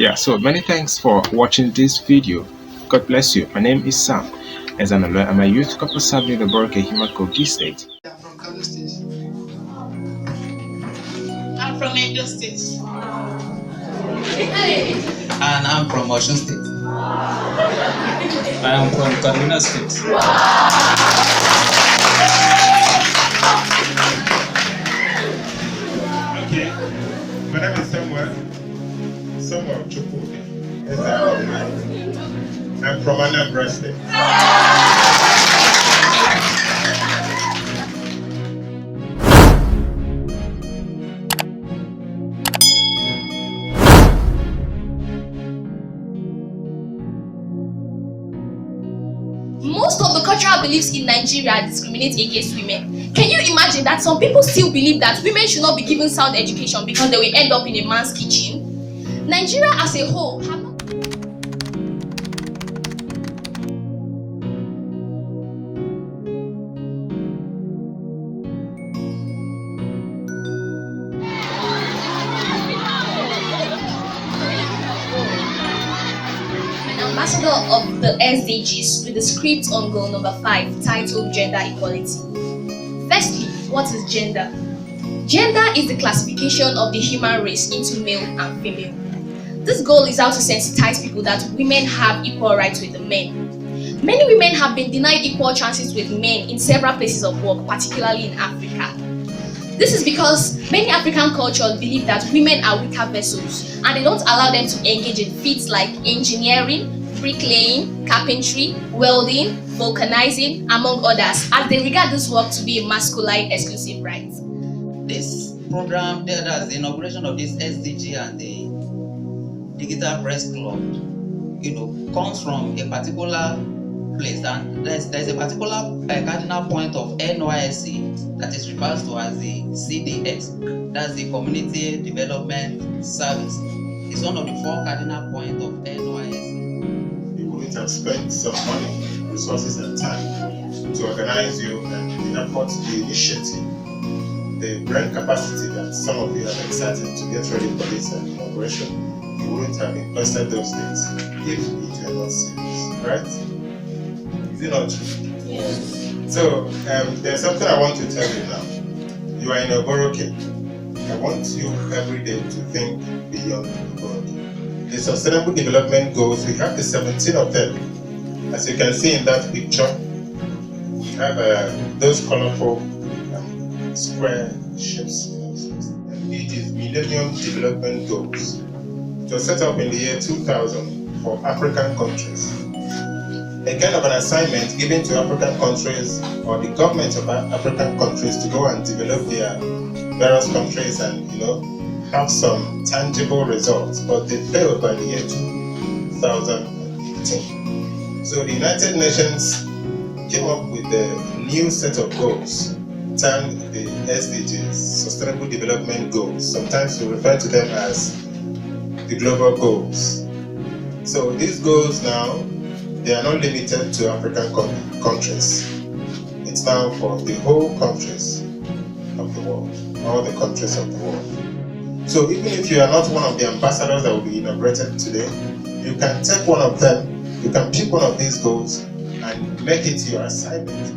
Yeah, so many thanks for watching this video. God bless you. My name is Sam Ezeanolue. I'm a youth corporate serving the Oboroke-Ihima Kogi State. I'm from Kogi State. I'm from Edo State. And I'm from Osun State. I am from Kaduna State. Okay, my name is Samuel Chukwudi. I'm from Anambra State. Most of the cultural beliefs in Nigeria discriminate against women. Can you imagine that some people still believe that women should not be given sound education because they will end up in a man's kitchen? Nigeria as a whole have not ambassador of the SDGs with the script on goal number 5 titled Gender Equality. Firstly, what is gender? Gender is the classification of the human race into male and female. This goal is how to sensitize people that women have equal rights with the men. Many women have been denied equal chances with men in several places of work, particularly in Africa. This is because many African cultures believe that women are weaker vessels and they don't allow them to engage in feats like engineering, bricklaying, carpentry, welding, vulcanizing, among others, as they regard this work to be a masculine exclusive right. This program, that's the inauguration of this SDG and the Digital Press Club, comes from a particular place, and there's a particular cardinal point of NYSC that is referred to as the CDS, that's the Community Development Service. It's one of the 4 cardinal points of NYSC. You wouldn't have spent some money, resources, and time to organize you and the effort, the initiative, the brain capacity that some of you are excited to get ready for this inauguration. You wouldn't have invested those days if it were not serious, right? Is it not true? Yes. So, there's something I want to tell you now. You are in Oboroke. I want you every day to think beyond Oboroke. The Sustainable Development Goals, we have the 17 of them. As you can see in that picture, we have those colorful square shapes. It is Millennium Development Goals. It was set up in the year 2000 for African countries. A kind of an assignment given to African countries or the government of African countries to go and develop their various countries and have some tangible results, but they failed by the year 2018. So the United Nations came up with a new set of goals termed the SDGs, Sustainable Development Goals. Sometimes we refer to them as the global goals. So these goals now, they are not limited to African countries. It's now for the whole countries of the world, all the countries of the world. So even if you are not one of the ambassadors that will be inaugurated today, you can take one of them, you can pick one of these goals and make it your assignment.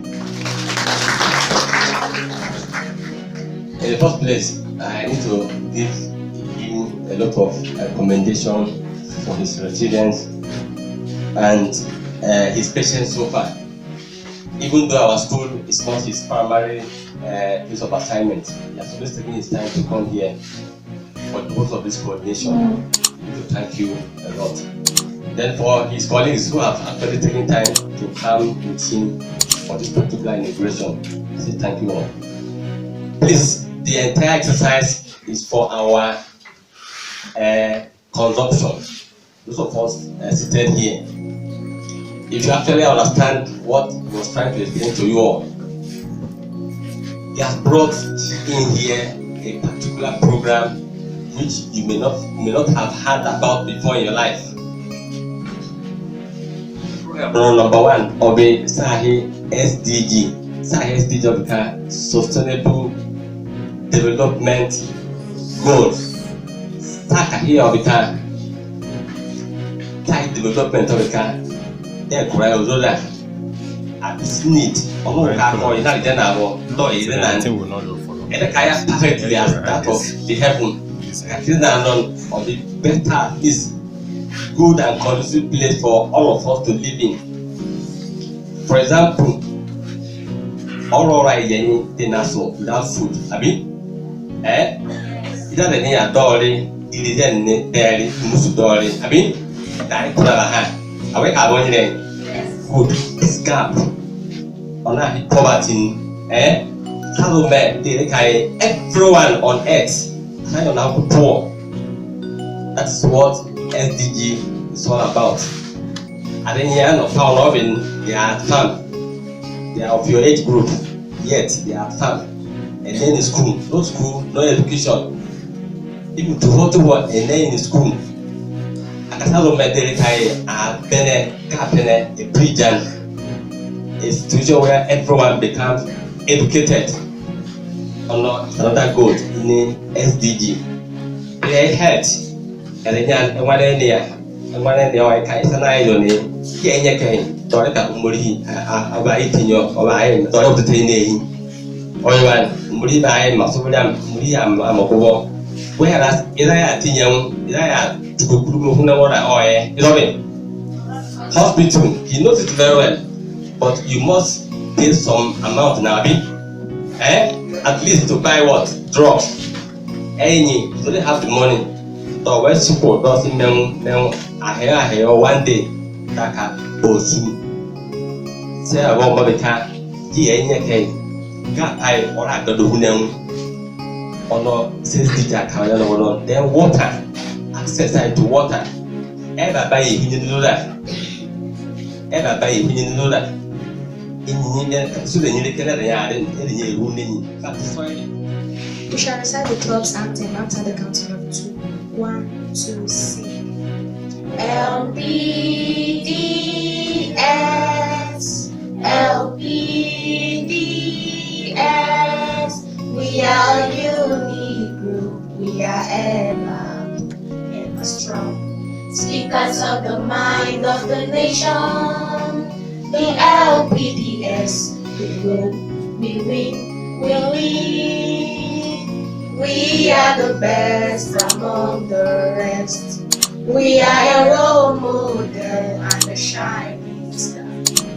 In the first place, I need to give him a lot of commendation for his resilience and his patience so far. Even though our school is not his primary place of assignment, he has always taken his time to come here for the purpose of this coordination. I need to thank you a lot. Then for his colleagues who have actually taken time to come with him for this particular inauguration, I say thank you all. Please, the entire exercise is for our consumption. Those of us seated here, if you actually understand what he was trying to explain to you all, he has brought in here a particular program which you may not have heard about before in your life. Program number 1 of the Sahi SDG. Sahi SDG of the Sustainable Development Goals. Saka here of the tight development of the car. They're correct, that at this need, or no car or in that general, no, is an will not look for and the kaya perfectly as that of the heaven. Or the better is good and conducive place for all of us to live in. For example, all right, the national without food. I mean, it doesn't need a dolly, it isn't barely musu dolly. I mean, that could have a hand. I wake up one day. Good, this gap on that poverty, how bad everyone on earth, I don't know poor. That's what SDG is all about. At the end of town loving, they are fun. They are of your age group, yet they are fun. And then in school, no education. Even to hold to work and then in school. I can tell them that they are a pre-gen institution where everyone becomes educated. Another goal in SDG. They had and one area and one area I can't any kind Toraka Muri about 18 or I am Torah to 10 days. Or one Muriba, Masubam, Muriam, Amokobo. Whereas Isaiah Tinyam, Isaiah to go hospital, he knows it very well, but you must pay some amount now, at least to buy what? Drugs. Any, you don't have the money. So when support doesn't know, I hear one day, that can go soon. Say I won't be cat, got I or I got the Hunam or no, says the then water, access to water. Ever buy a million dollar. Ever buy a million dollar. In so the new Canada yard and running. We shall recite the club's anthem after the counting of 2. 1, 2, sing. LPDS, LPDS. We are unique group. We are ever strong. Speakers of the mind of the nation. The LPDS. We will, we win, we win. We are the best among the rest. We are a role model and a shining star.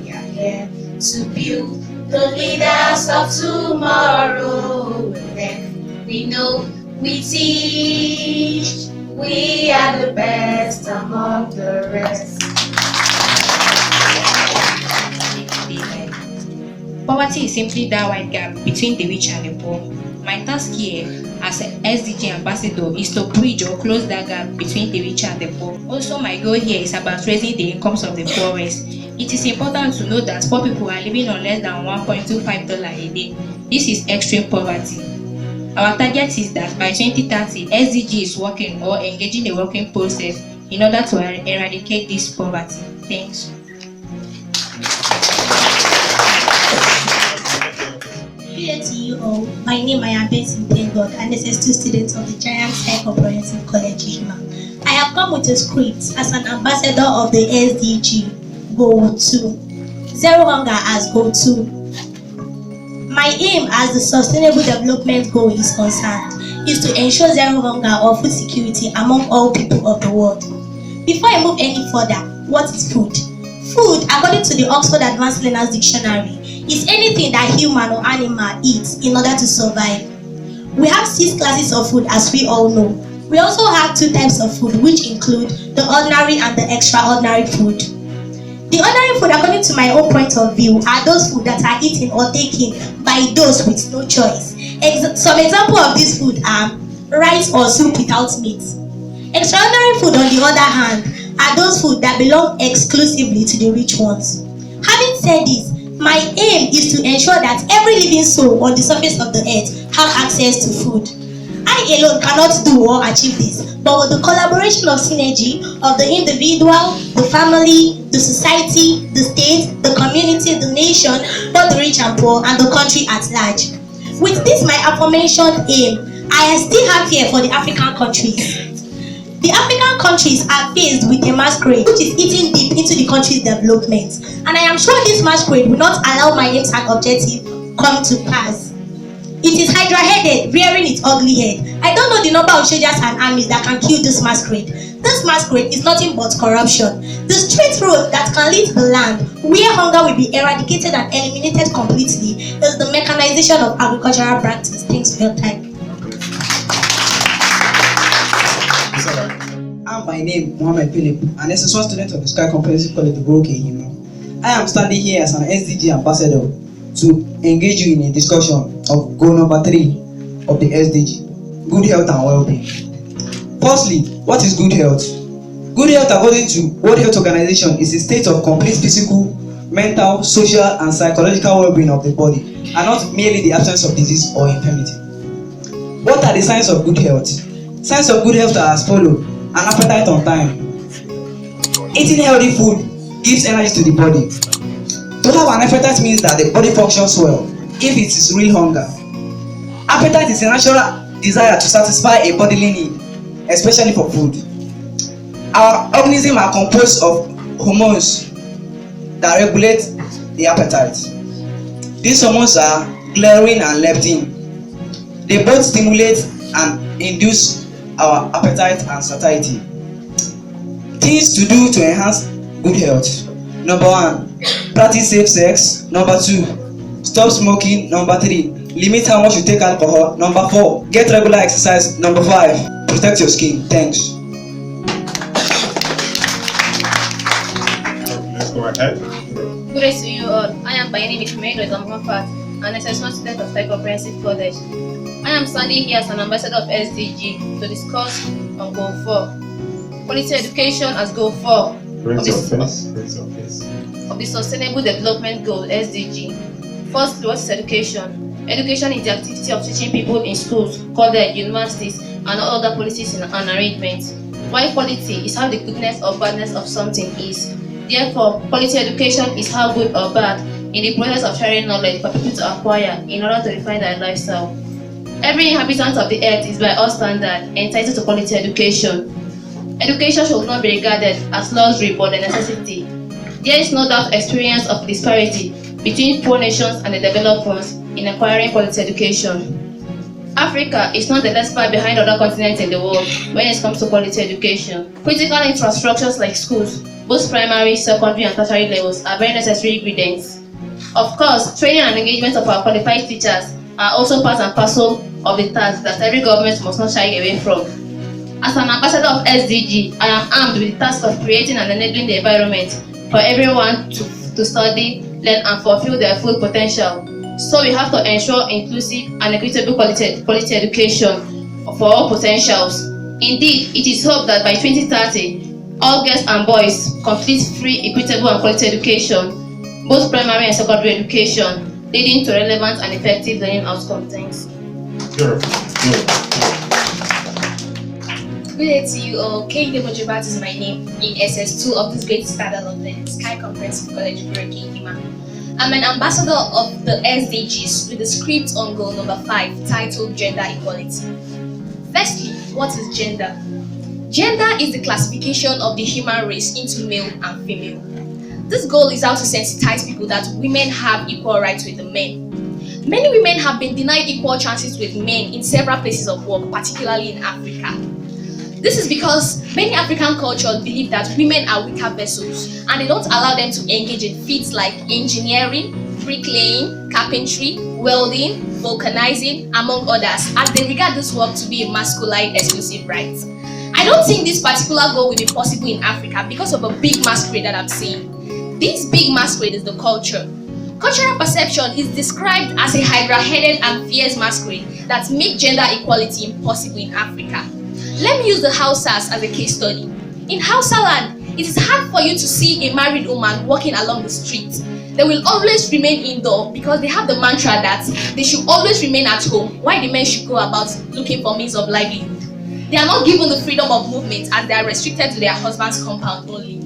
We are here to build the leaders of tomorrow. Then we know we teach. We are the best among the rest. Poverty is simply that wide gap between the rich and the poor. My task here as an SDG ambassador is to bridge or close that gap between the rich and the poor. Also, my goal here is about raising the incomes of the poorest. It is important to know that poor people are living on less than $1.25 a day. This is extreme poverty. Our target is that by 2030, SDG is working or engaging the working process in order to eradicate this poverty. Thanks. Good to you all. My name is Benson God, and this is 2 students of the Giants High Comprehensive College Ihima. I have come with a script as an ambassador of the SDG Goal 2. Zero Hunger as Goal 2. My aim as the Sustainable Development Goal is concerned is to ensure zero hunger or food security among all people of the world. Before I move any further, what is food? Food, according to the Oxford Advanced Learners Dictionary, is anything that human or animal eats in order to survive. We have 6 classes of food, as we all know. We also have 2 types of food, which include the ordinary and the extraordinary food. The ordinary food, according to my own point of view, are those food that are eaten or taken by those with no choice. Some examples of this food are rice or soup without meat. Extraordinary food, on the other hand, are those food that belong exclusively to the rich ones. Having said this, my aim is to ensure that every living soul on the surface of the earth have access to food. I alone cannot do or achieve this, but with the collaboration of synergy of the individual, the family, the society, the state, the community, the nation, both the rich and poor, and the country at large. With this my aforementioned aim, I still have here for the African countries. The African countries are faced with a masquerade which is eating deep into the country's development. And I am sure this masquerade will not allow my aims and objectives come to pass. It is hydra-headed, rearing its ugly head. I don't know the number of soldiers and armies that can kill this masquerade. This masquerade is nothing but corruption. The straight road that can lead the land where hunger will be eradicated and eliminated completely is the mechanization of agricultural practice. Thanks for your time. My name Mohammed Philip, an SSO student of the Sky Comprehensive College of Oboroke-Ihima. I am standing here as an SDG ambassador to engage you in a discussion of goal number 3 of the SDG, good health and well-being. Firstly, what is good health? Good health, according to World Health Organization, is a state of complete physical, mental, social, and psychological well-being of the body, and not merely the absence of disease or infirmity. What are the signs of good health? Signs of good health are as follows: an appetite on time. Eating healthy food gives energy to the body. To have an appetite means that the body functions well if it is real hunger. Appetite is a natural desire to satisfy a bodily need, especially for food. Our organisms are composed of hormones that regulate the appetite. These hormones are ghrelin and leptin. They both stimulate and induce our appetite and satiety. Things to do to enhance good health: number 1, practice safe sex. Number 2, stop smoking. Number 3, limit how much you take alcohol. Number 4, get regular exercise. Number 5, protect your skin. Thanks. Let's go ahead. Good day to you all. I am by name Ezeanolue, an SSO student of Sky Comprehensive College. I am standing here as an ambassador of SDG to discuss on Goal 4, quality education as Goal 4 of the Sustainable Development Goal (SDG). First, what is education? Education is the activity of teaching people in schools, colleges, universities, and all other policies and arrangements. While quality is how the goodness or badness of something is. Therefore, quality education is how good or bad in the process of sharing knowledge for people to acquire in order to refine their lifestyle. Every inhabitant of the earth is by all standards entitled to quality education. Education should not be regarded as luxury but a necessity. There is no doubt experience of disparity between poor nations and the developed ones in acquiring quality education. Africa is not the less far behind other continents in the world when it comes to quality education. Critical infrastructures like schools, both primary, secondary, and tertiary levels, are very necessary ingredients. Of course, training and engagement of our qualified teachers are also part and parcel of the task that every government must not shy away from. As an ambassador of SDG, I am armed with the task of creating and enabling the environment for everyone to study, learn, and fulfill their full potential. So we have to ensure inclusive and equitable quality education for all potentials. Indeed, it is hoped that by 2030, all girls and boys complete free, equitable, and quality education, both primary and secondary education, leading to relevant and effective learning outcomes. Thanks. Good day to you all. Kogi State is my name in SS2 of this great standard of the Sky Comprehensive College of Oboroke-Ihima. I'm an ambassador of the SDGs with the script on goal number 5 titled Gender Equality. Firstly, what is gender? Gender is the classification of the human race into male and female. This goal is how to sensitize people that women have equal rights with the men. Many women have been denied equal chances with men in several places of work, particularly in Africa. This is because many African cultures believe that women are weaker vessels and they don't allow them to engage in feats like engineering, bricklaying, carpentry, welding, vulcanizing, among others, as they regard this work to be a masculine exclusive right. I don't think this particular goal will be possible in Africa because of a big masquerade that I'm seeing. This big masquerade is the culture. Cultural perception is described as a hydra-headed and fierce masquerade that make gender equality impossible in Africa. Let me use the Hausas as a case study. In Hausa land, it is hard for you to see a married woman walking along the street. They will always remain indoor because they have the mantra that they should always remain at home while the men should go about looking for means of livelihood. They are not given the freedom of movement as they are restricted to their husband's compound only.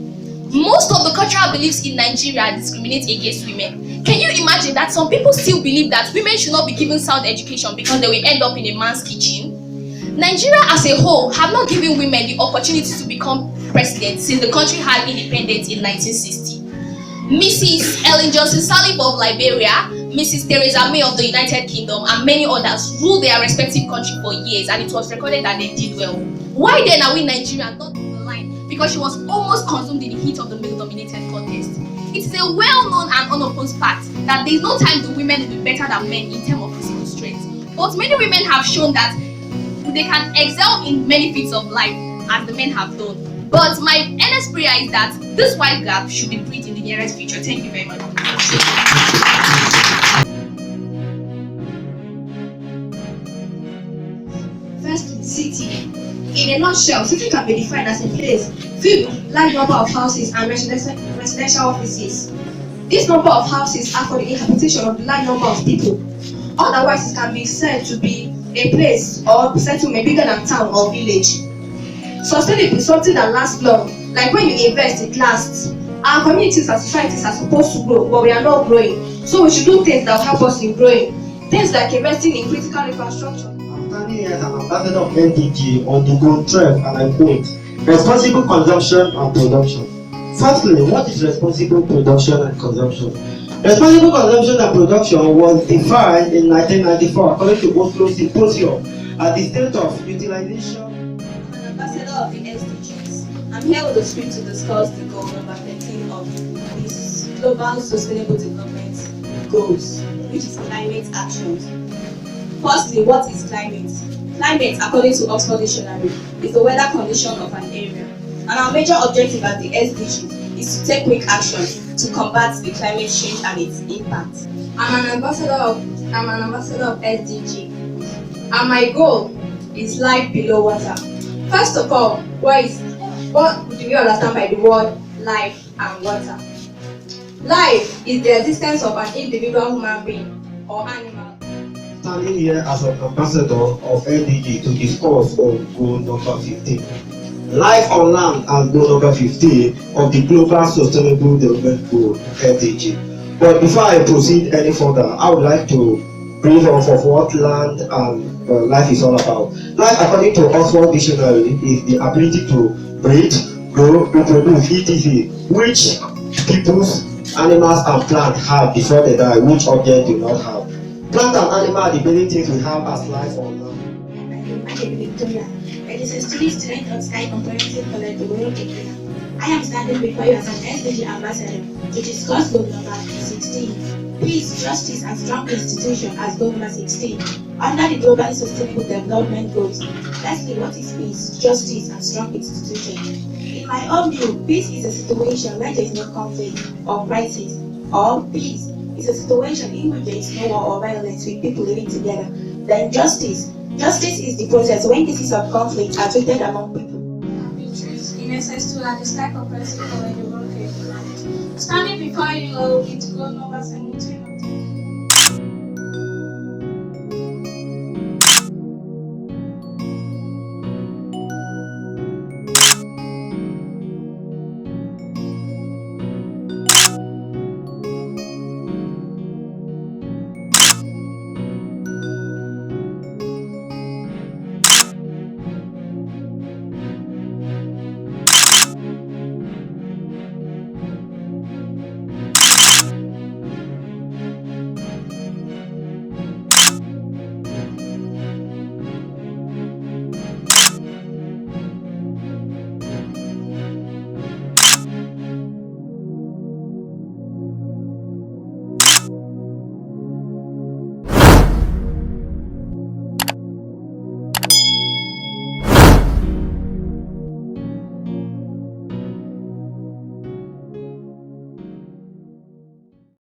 Most of the cultural beliefs in Nigeria discriminate against women. Can you imagine that some people still believe that women should not be given sound education because they will end up in a man's kitchen? Nigeria as a whole have not given women the opportunity to become president since the country had independence in 1960. Mrs. Ellen Johnson Sirleaf of Liberia, Mrs. Theresa May of the United Kingdom, and many others ruled their respective country for years, and it was recorded that they did well. Why then are we Nigerians not on the line? Because she was almost consumed in the heat of the male-dominated contest. It is a well-known and unopposed fact that there is no time the women will be better than men in terms of physical strength. But many women have shown that they can excel in many fields of life as the men have done. But my earnest prayer is that this wide gap should be bridged in the nearest future. Thank you very much. Firstly, city. In a nutshell, city can be defined as a place filled with large number of houses and residential offices. This number of houses are for the inhabitation of the large number of people. Otherwise, it can be said to be a place or settlement bigger than town or village. Sustainable is something that lasts long, like when you invest, it lasts. Our communities and societies are supposed to grow, but we are not growing. So we should do things that will help us in growing. Things like investing in critical infrastructure. I'm standing here as an ambassador of SDG on the goal 12, and I quote, responsible consumption and production. Firstly, what is responsible production and consumption? Responsible consumption and production was defined in 1994 according to Oslo Symposium as the state of utilization. I'm an ambassador of the SDGs. I'm here with the script to discuss the goal number 13 of these Global Sustainable Development Goals, which is climate actions. Firstly, what is climate? Climate, according to Oxford Dictionary, is the weather condition of an area. And our major objective at the SDGs is to take quick action to combat the climate change and its impact. I'm an ambassador of SDG, and my goal is life below water. First of all, what do we understand by the word life and water? Life is the existence of an individual human being or animal. Standing here as an ambassador of SDG to discuss on goal number 15. Life on land as goal number 15 of the Global Sustainable Development Goal, SDG. But before I proceed any further, I would like to brief off of what land and life is all about. Life, according to Oxford Dictionary, is the ability to breed, grow, reproduce, etc., which peoples, animals, and plants have before they die, which objects do not have. Plant and animal are the many things we have as life on land. My name is Victoria. I is a student of Sky Comprehensive College, Oboroke-Ihima. I am standing before you as an SDG ambassador to discuss goal number 16. Peace, justice, and strong institution as goal number 16 under the Global Sustainable Development Goals. Lastly, what is peace, justice, and strong institution? In my own view, peace is a situation where there is no conflict or crisis, or peace is a situation in which there is no war or violence with people living together. Then justice is the process when cases of conflict are treated among people. In SS2 at the Sky Comprehensive College, Oboroke-Ihima. Standing before you with goal number 17.